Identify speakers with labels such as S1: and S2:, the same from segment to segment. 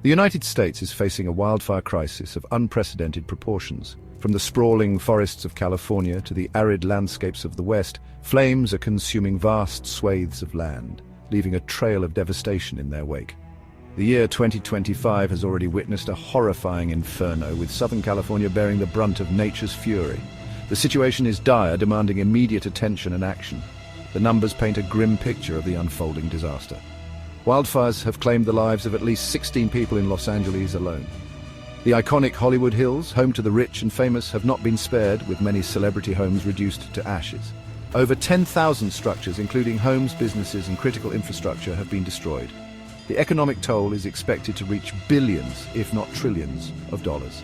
S1: The United States is facing a wildfire crisis of unprecedented proportions. From the sprawling forests of California to the arid landscapes of the West, flames are consuming vast swathes of land, leaving a trail of devastation in their wake. The year 2025 has already witnessed a horrifying inferno, with Southern California bearing the brunt of nature's fury. The situation is dire, demanding immediate attention and action. The numbers paint a grim picture of the unfolding disaster. Wildfires have claimed the lives of at least 16 people in Los Angeles alone. The iconic Hollywood Hills, home to the rich and famous, have not been spared, with many celebrity homes reduced to ashes. Over 10,000 structures, including homes, businesses, and critical infrastructure, have been destroyed. The economic toll is expected to reach billions, if not trillions, of dollars.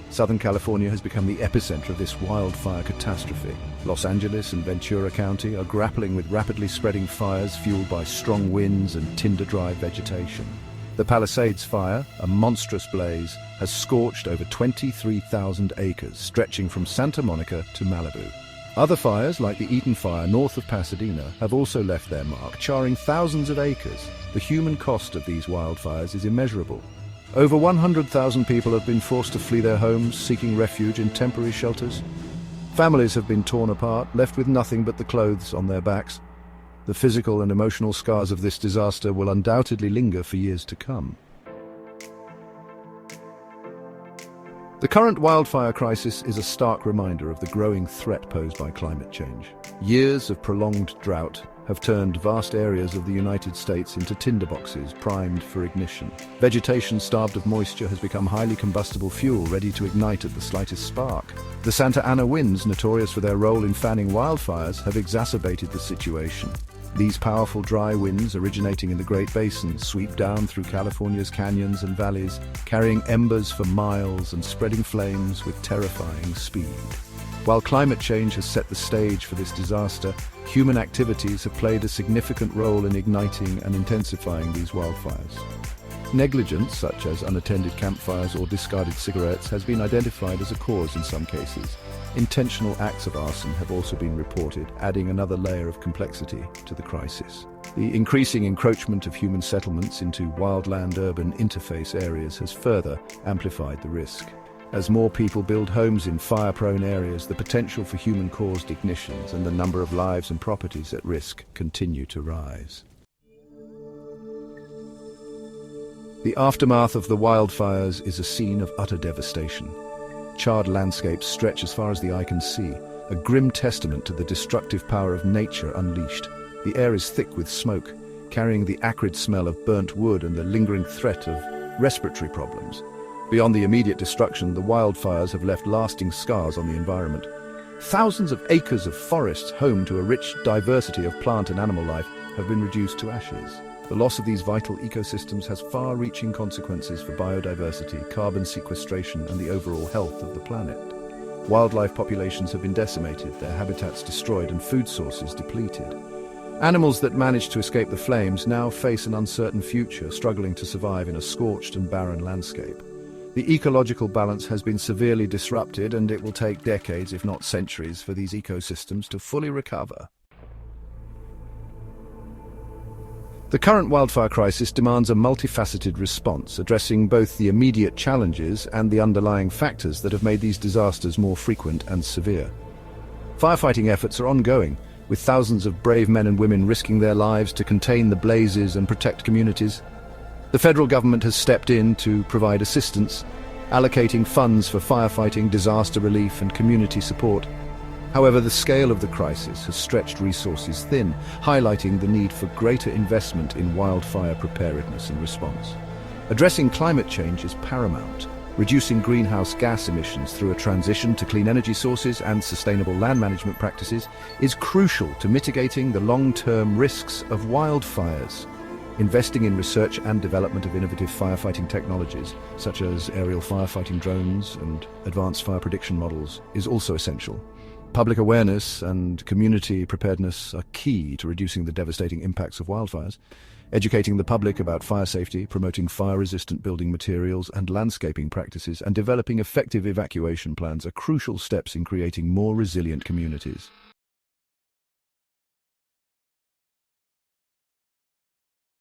S1: Southern California has become the epicenter of this wildfire catastrophe. Los Angeles and Ventura County are grappling with rapidly spreading fires fueled by strong winds and tinder-dry vegetation. The Palisades Fire, a monstrous blaze, has scorched over 23,000 acres, stretching from Santa Monica to Malibu. Other fires, like the Eaton Fire north of Pasadena, have also left their mark, charring thousands of acres. The human cost of these wildfires is immeasurable. Over 100,000 people have been forced to flee their homes, seeking refuge in temporary shelters. Families have been torn apart, left with nothing but the clothes on their backs. The physical and emotional scars of this disaster will undoubtedly linger for years to come. The current wildfire crisis is a stark reminder of the growing threat posed by climate change. Years of prolonged drought have turned vast areas of the United States into tinderboxes primed for ignition. Vegetation starved of moisture has become highly combustible fuel, ready to ignite at the slightest spark. The Santa Ana winds, notorious for their role in fanning wildfires, have exacerbated the situation. These powerful dry winds, originating in the Great Basin, sweep down through California's canyons and valleys, carrying embers for miles and spreading flames with terrifying speed. While climate change has set the stage for this disaster, human activities have played a significant role in igniting and intensifying these wildfires. Negligence, such as unattended campfires or discarded cigarettes, has been identified as a cause in some cases. Intentional acts of arson have also been reported, adding another layer of complexity to the crisis. The increasing encroachment of human settlements into wildland-urban interface areas has further amplified the risk. As more people build homes in fire-prone areas, the potential for human-caused ignitions and the number of lives and properties at risk continue to rise. The aftermath of the wildfires is a scene of utter devastation. Charred landscapes stretch as far as the eye can see, a grim testament to the destructive power of nature unleashed. The air is thick with smoke, carrying the acrid smell of burnt wood and the lingering threat of respiratory problems. Beyond the immediate destruction, the wildfires have left lasting scars on the environment. Thousands of acres of forests, home to a rich diversity of plant and animal life, have been reduced to ashes. The loss of these vital ecosystems has far-reaching consequences for biodiversity, carbon sequestration, and the overall health of the planet. Wildlife populations have been decimated, their habitats destroyed, and food sources depleted. Animals that managed to escape the flames now face an uncertain future, struggling to survive in a scorched and barren landscape. The ecological balance has been severely disrupted, and it will take decades, if not centuries, for these ecosystems to fully recover. The current wildfire crisis demands a multifaceted response, addressing both the immediate challenges and the underlying factors that have made these disasters more frequent and severe. Firefighting efforts are ongoing, with thousands of brave men and women risking their lives to contain the blazes and protect communities. The federal government has stepped in to provide assistance, allocating funds for firefighting, disaster relief, and community support. However, the scale of the crisis has stretched resources thin, highlighting the need for greater investment in wildfire preparedness and response. Addressing climate change is paramount. Reducing greenhouse gas emissions through a transition to clean energy sources and sustainable land management practices is crucial to mitigating the long-term risks of wildfires. Investing in research and development of innovative firefighting technologies, such as aerial firefighting drones and advanced fire prediction models, is also essential. Public awareness and community preparedness are key to reducing the devastating impacts of wildfires. Educating the public about fire safety, promoting fire-resistant building materials and landscaping practices, and developing effective evacuation plans are crucial steps in creating more resilient communities.